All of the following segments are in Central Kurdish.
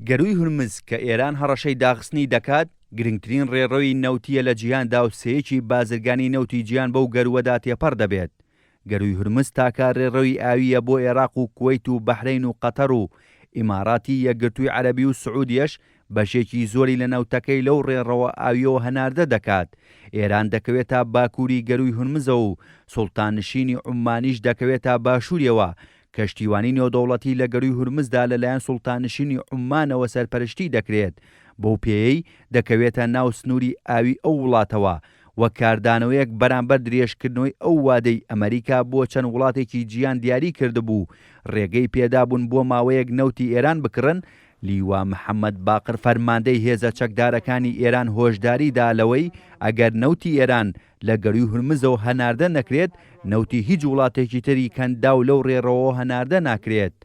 گەروی هورمز کە ئێران هەڕەشەی داخستنی دەکات گرنگترین ڕێڕەوی نەوتیە لە جیهاندا و سەیەکی بازرگانی نەوتی جیهان بەو گەروەدا تێپەڕ دەبێت. گەروی هورمز تاکە ڕێڕەوی ئاویە بۆ عێراق و کوێیت و بەحرەین و قەتەر و ئیماراتی یەکگرتووی عەرەبی و سعودیەش بەشێکی زۆری لە نەوتەکەی لەو ڕێڕەوە ئاویەوە هەناردە دەکات. ئێران دەکەوێتە باکووری گەروی هورمزەوە و سوڵتاننشینی عومانیش دەکەوێتە باشووریەوە. کەشتیوانی نێودەوڵەتی لە گەروی هورمزدا لەلایەن سوڵتاننشینی عومانەوە سەرپەرشتی دەکرێت. بەو پێیەی دەکەوێتە ناو سنووری ئاوی ئەو وڵاتەوە وە کاردانەوەیەک بەرامبەر درێژکردنەوەی ئەو وادەی ئەمریکا بۆ چەند وڵاتێکی جیهان دیاری کردبوو ڕێگەی پێدابوون بۆ ماوەیەک نەوتی ئێران بکڕن. لیوا محەممەد باقر فەرماندەی هێزە چەکدارەکانی ئێران هۆشداریدا لەوەی ئەگەر نەوتی ئێران لە گەروی هورمزەوە هەناردە نەکرێت نەوتی هیچ وڵاتێکی تری کەندا و لەو ڕێڕەوە هەناردە ناکرێت.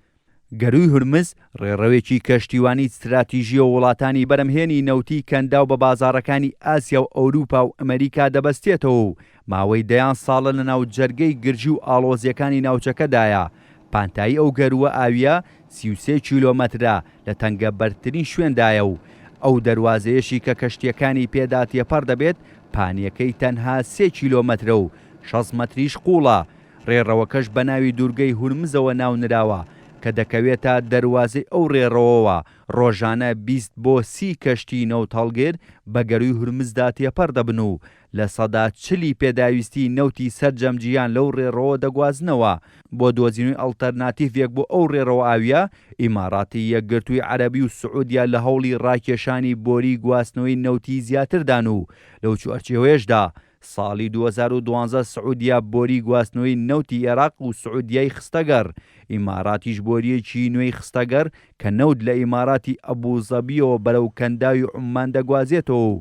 گەروی هورمز ڕێڕەوێکی کەشتیوانی استراتیژیە و وڵاتانی بەرەمهێنی نەوتی کەندا و بە بازاڕەکانی ئاسیا و ئەوروپا و ئەمریکا دەبەستێتەوە و ماوەی دەیان ساڵە لە ناو جەرگەی گرژی و ئاڵۆزیەکانی ناوچەکەدایە. پانتایی ئەو گەروە ئاویە 33 کیلۆمەترە لە تەنگە بەرترین شوێندایە و ئەو دەواازەیەشی کە کەشتیەکانی پێدا تێپەڕ دەبێت پانیەکەی تەنها 3 کیلۆمەترە و 6 مەتریش قوڵە. ڕێڕەوەکەش بە ناوی دوورگەی هورمزەوە ناونراوە کە دەکەوێتە دەواازەی ئەو ڕێڕەوەوە ڕۆژانە 20 بۆ 30 کەشتی نەوت هەڵگر بە گەروی هورمزدا تێپەڕ دەبن و لە سەدا 40 پێداویستی نەوتی سەرجەمجییان لەو ڕێڕەوە دەگوازنەوە. بۆ دۆزینەوەی ئەڵتەرناتیڤێک بۆ ئەو ڕێڕەوە ئاویە ئیماراتی یەکگرتووی عەرەبی و سعودیا لە هەوڵی ڕاکێشانی بۆری گواستنەوەی نەوتی زیاتردان و لەو چوارچێوەیەشدا ساڵی 2012 سعودیا بۆری گواستنەوەی نەوتی عێراق و سعودیای خستەگەڕ. ئیماراتیش بۆریەکی نوێی خستەگەڕ کە نەوت لە ئیماراتی ئەبوزەبیەوە بەرەو کەنداوی عومان دەگوازێتەوە و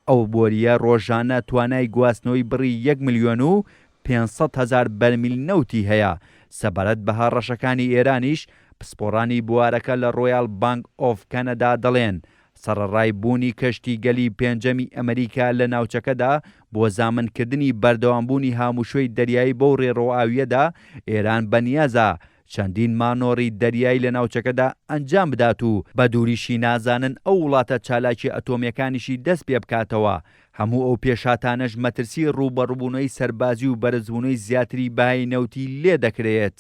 ئەو بۆریە ڕۆژانە توانای گواستنەوەی بڕی 1,500,000 بەرمیل نەوتی هەیە. سەبارەت بە هاڕەشەکانی ئێرانیش پسپۆڕانی بوارەکە لە ڕۆیال بانک ئۆف کەنەدا دەڵێن سەرەڕای بوونی کەشتی گەلی پێنجەمی ئەمریکا لە ناوچەکەدا بۆ زامنکردنی بەردەوامبوونی هاموشۆی دەریایی بەو ڕێڕەوە ئاویەدا ئێران بەنیازە چەندین مانۆڕی دەریایی لە ناوچەکەدا ئەنجام بدات و بە دووریشی نازانن ئەو وڵاتە چالاکی ئەتۆمیەکانیشی دەست پێ بکاتەوە. هەموو ئەو پێشاتانەش مەترسی ڕوبەڕووبوونەوەی سەربازی و بەرزبوونەوەی زیاتری بەهای نەوتی لێ دەکرێت.